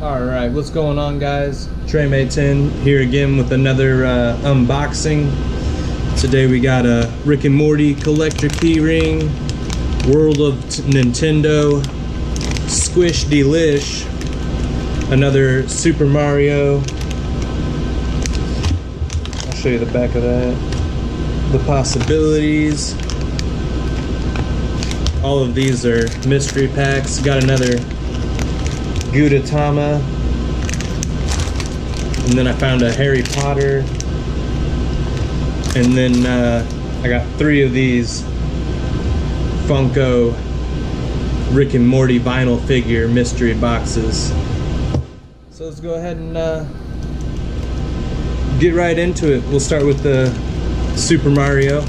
Alright, what's going on, guys? TreyMay10 here again with another unboxing. Today we got a Rick and Morty collector keyring, World of Nintendo, Squish Delish, another Super Mario. I'll show you the back of that. The possibilities. All of these are mystery packs. Got another Gudetama, and then I found a Harry Potter, and then I got 3 of these Funko Rick and Morty vinyl figure mystery boxes. So let's go ahead and get right into it. We'll start with the Super Mario.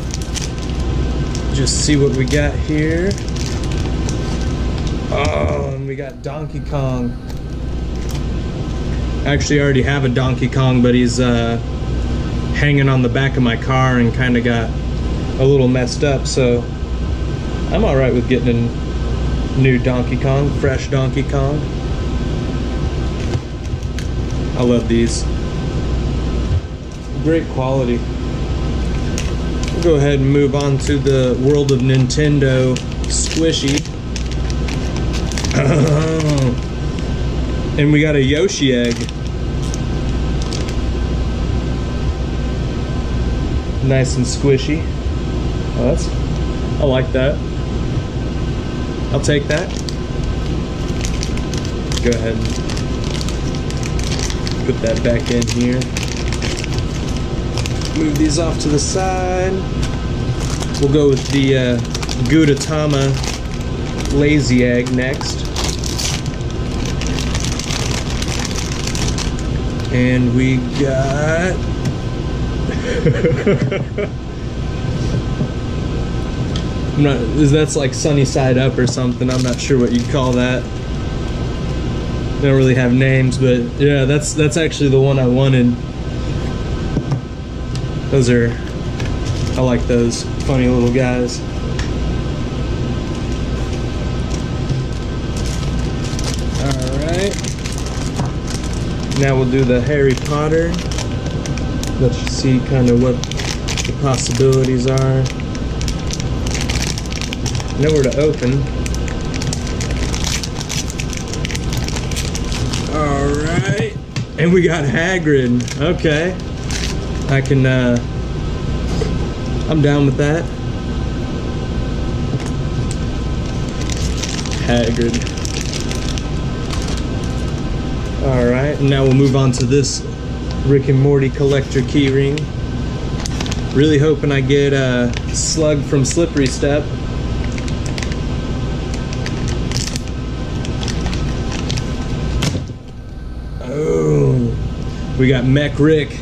Just see what we got here. Oh, and we got Donkey Kong. Actually, I already have a Donkey Kong, but he's hanging on the back of my car and kind of got a little messed up, so I'm alright with getting a new Donkey Kong, fresh Donkey Kong. I love these. Great quality. We'll go ahead and move on to the World of Nintendo Squishy. And we got a Yoshi egg. Nice and squishy. Oh, I like that. I'll take that. Go ahead and put that back in here. Move these off to the side. We'll go with the Gudetama Lazy Egg next. And we got that's like Sunny Side Up or something. I'm not sure what you'd call that. They don't really have names, but yeah, that's actually the one I wanted. Those are, I like those funny little guys. Alright. Now we'll do the Harry Potter. Let's see kind of what the possibilities are. Nowhere to open. Alright. And we got Hagrid. Okay. I can, I'm down with that. Hagrid. Alright, and now we'll move on to this Rick and Morty collector keyring. Really hoping I get a Slug from Slippery Step. Oh, we got Mech Rick.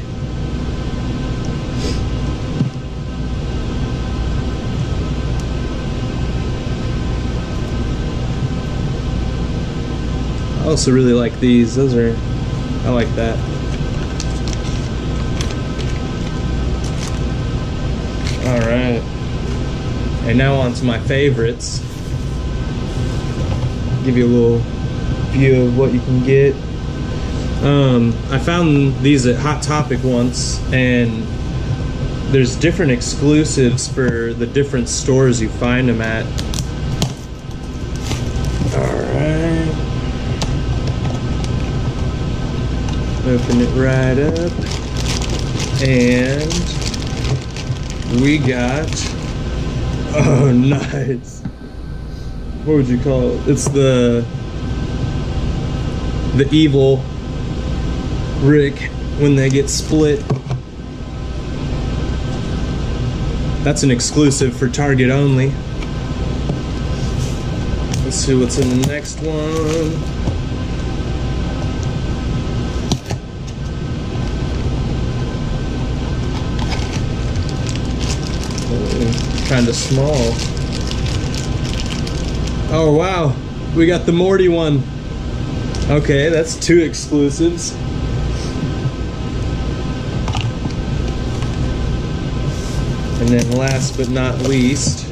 I also really like these. Those are, I like that. Alright. And now on to my favorites. Give you a little view of what you can get. I found these at Hot Topic once, and there's different exclusives for the different stores you find them at. Alright. Open it right up, and we got, oh nice, what would you call it? It's the evil Rick when they get split. That's an exclusive for Target only. Let's see what's in the next one. Kind of small. Oh wow, we got the Morty one. Okay, that's 2 exclusives. And then last but not least,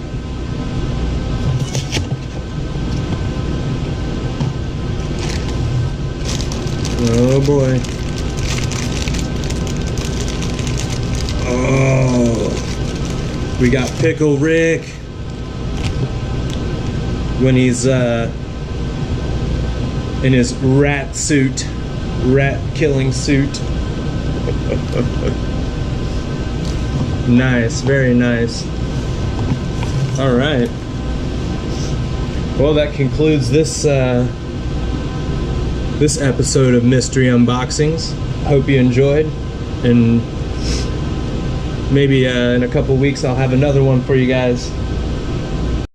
Oh boy. Oh, we got Pickle Rick when he's in his rat suit, rat killing suit. Nice, very nice. All right. Well, that concludes this this episode of Mystery Unboxings. Hope you enjoyed, and maybe in a couple weeks I'll have another one for you guys.